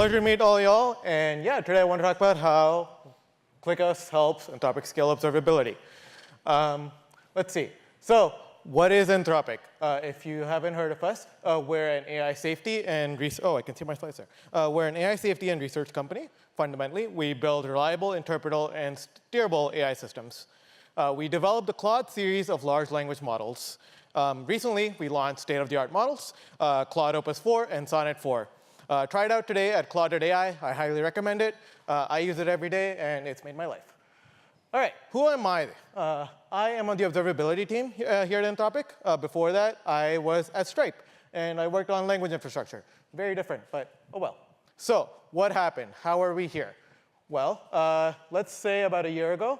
Pleasure to meet all y'all. And yeah, today I want to talk about how ClickUs helps Anthropic scale observability. Let's see. So what is Anthropic? If you haven't heard of us, we're an AI safety and I can see my slides there. We're an AI safety and research company. Fundamentally, we build reliable, interpretable, and steerable AI systems. We developed the Claude series of large language models. Recently, we launched state-of-the-art models, Claude Opus 4 and Sonnet 4. Try it out today at Claude.ai. I highly recommend it. I use it every day, and it's made my life. All right, who am I? I am on the observability team here at Anthropic. Before that, I was at Stripe, and I worked on language infrastructure. Very different, but oh well. So what happened? How are we here? Well, let's say about a year ago,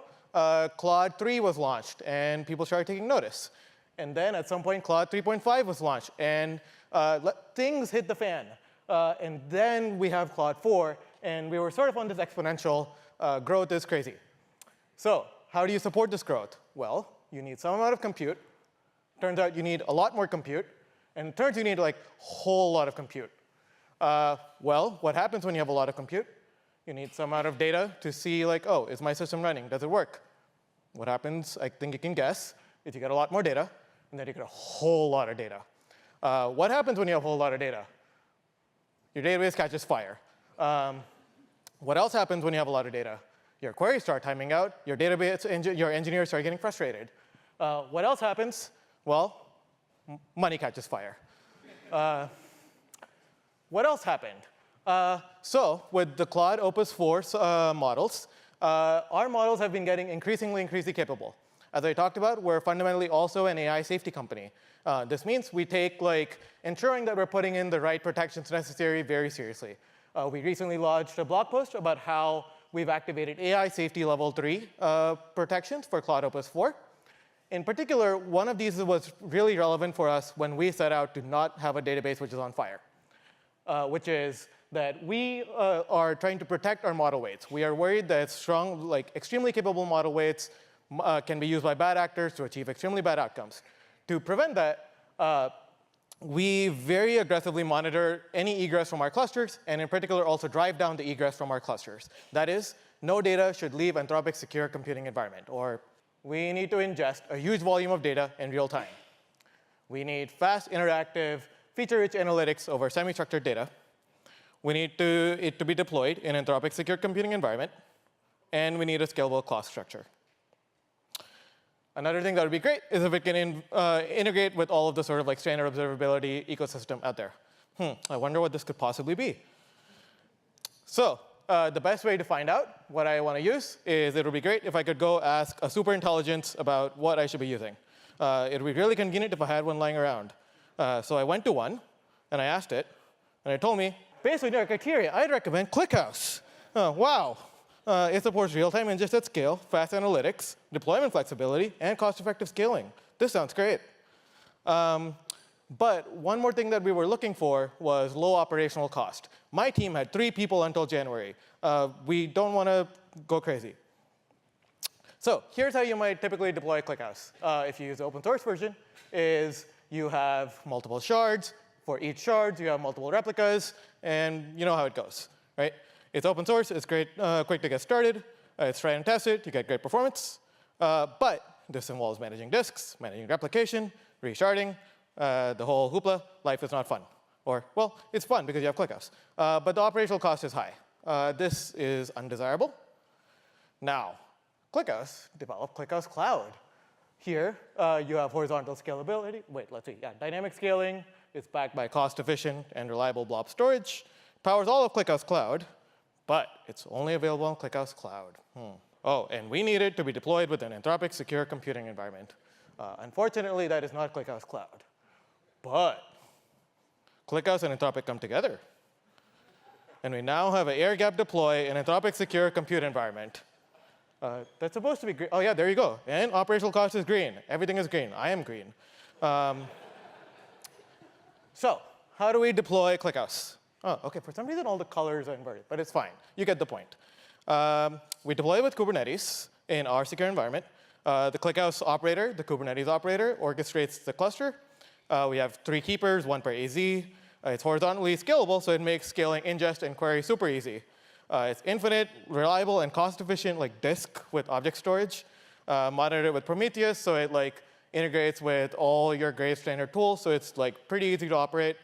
Claude 3 was launched, and people started taking notice. And then at some point, Claude 3.5 was launched, and things hit the fan. And then we have Claude 4, and we were sort of on this exponential growth is crazy. So how do you support this growth? Well, you need some amount of compute. Turns out you need a lot more compute. And it turns you need like a whole lot of compute. Well, what happens when you have a lot of compute? You need some amount of data to see like, oh, is my system running? Does it work? What happens, I think you can guess, is you get a lot more data, and then you get a whole lot of data. What happens when you have a whole lot of data? Your database catches fire. What else happens when you have a lot of data? Your queries start timing out. Your your engineers start getting frustrated. What else happens? Well, money catches fire. What else happened? So with the Claude Opus 4 models, our models have been getting increasingly capable. As I talked about, we're fundamentally also an AI safety company. This means we take like ensuring that we're putting in the right protections necessary very seriously. We recently launched a blog post about how we've activated AI safety level 3 protections for Claude Opus 4. In particular, one of these was really relevant for us when we set out to not have a database which is on fire, which is that we are trying to protect our model weights. We are worried that strong, like extremely capable model weights can be used by bad actors to achieve extremely bad outcomes. To prevent that, we very aggressively monitor any egress from our clusters, and in particular also drive down the egress from our clusters. That is, no data should leave Anthropic's secure computing environment, or we need to ingest a huge volume of data in real time. We need fast, interactive, feature-rich analytics over semi-structured data. We need it to be deployed in Anthropic's secure computing environment, and we need a scalable cost structure. Another thing that would be great is if it can integrate with all of the sort of like standard observability ecosystem out there. I wonder what this could possibly be. So the best way to find out what I want to use is it would be great if I could go ask a super intelligence about what I should be using. It would be really convenient if I had one lying around. So I went to one, and I asked it, and it told me, based on your criteria, I'd recommend ClickUs. Wow. It supports real-time ingest at scale, fast analytics, deployment flexibility, and cost-effective scaling. This sounds great. But one more thing that we were looking for was low operational cost. My team had 3 people until January. We don't want to go crazy. So here's how you might typically deploy ClickUs. If you use the open source version, is you have multiple shards. For each shard, you have multiple replicas, and you know how it goes, right? It's open source, it's great, quick to get started, it's tried and tested, you get great performance. But this involves managing disks, managing replication, resharding, the whole hoopla. Life is not fun. Or, well, it's fun because you have ClickUs. But the operational cost is high. This is undesirable. Now, ClickUs developed ClickUs Cloud. Here, you have horizontal scalability. Wait, let's see. Yeah, dynamic scaling. It's backed by cost-efficient and reliable blob storage. Powers all of ClickUs Cloud. But it's only available on ClickUs Cloud. Oh, and we need it to be deployed with an Anthropic secure computing environment. Unfortunately, that is not ClickUs Cloud. But ClickUs and Anthropic come together. And we now have an air-gap deploy in Anthropic secure compute environment. That's supposed to be green. Oh, yeah, there you go. And operational cost is green. Everything is green. I am green. So how do we deploy ClickUs? Oh, OK, for some reason, all the colors are inverted, but it's fine. You get the point. We deploy with Kubernetes in our secure environment. The ClickUs operator, the Kubernetes operator, orchestrates the cluster. We have 3 keepers, 1 per AZ. It's horizontally scalable, so it makes scaling ingest and query super easy. It's infinite, reliable, and cost-efficient, like disk with object storage. Monitored with Prometheus, so it like integrates with all your Graves standard tools, so it's like pretty easy to operate.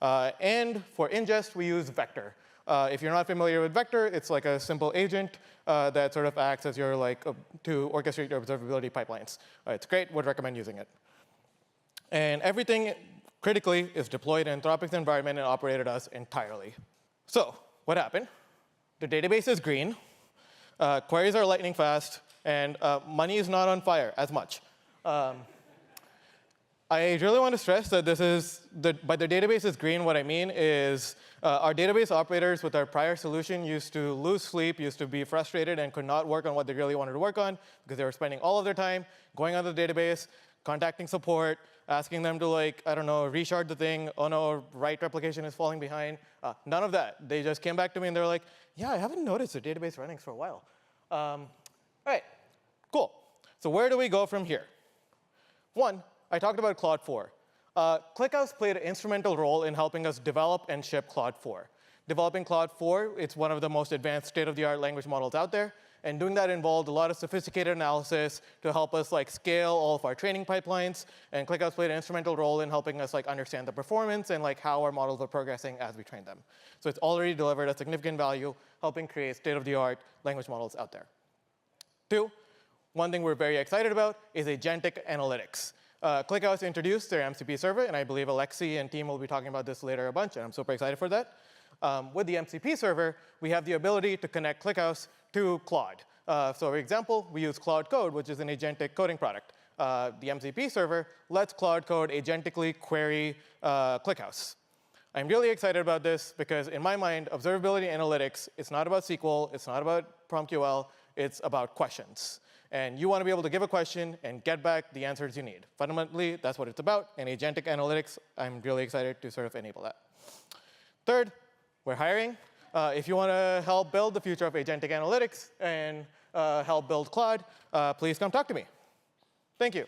And for ingest, we use Vector. If you're not familiar with Vector, it's like a simple agent that sort of acts as your like to orchestrate your observability pipelines. It's great. Would recommend using it. And everything critically is deployed in Anthropic's environment and operated as entirely. So what happened? The database is green. Queries are lightning fast, and money is not on fire as much. I really want to stress that this is, by the database is green, what I mean is our database operators with our prior solution used to lose sleep, used to be frustrated, and could not work on what they really wanted to work on because they were spending all of their time going on the database, contacting support, asking them to, like, I don't know, reshard the thing. Oh, no, write replication is falling behind. None of that. They just came back to me, and they're like, yeah, I haven't noticed the database running for a while. All right, cool. So where do we go from here? One, I talked about Claude 4. ClickHouse played an instrumental role in helping us develop and ship Claude 4. Developing Claude 4, it's one of the most advanced state-of-the-art language models out there. And doing that involved a lot of sophisticated analysis to help us like scale all of our training pipelines. And ClickHouse played an instrumental role in helping us like understand the performance and like how our models are progressing as we train them. So it's already delivered a significant value, helping create state-of-the-art language models out there. Two, one thing we're very excited about is agentic analytics. ClickHouse introduced their MCP server, and I believe Alexi and team will be talking about this later a bunch, and I'm super excited for that. With the MCP server, we have the ability to connect ClickHouse to Claude. So for example, we use Claude Code, which is an agentic coding product. The MCP server lets Claude Code agentically query ClickHouse. I'm really excited about this because in my mind, observability analytics, it's not about SQL, it's not about PromQL, it's about questions. And you want to be able to give a question and get back the answers you need. Fundamentally, that's what it's about. And agentic analytics, I'm really excited to sort of enable that. Third, we're hiring. If you want to help build the future of agentic analytics and help build Claude, please come talk to me. Thank you.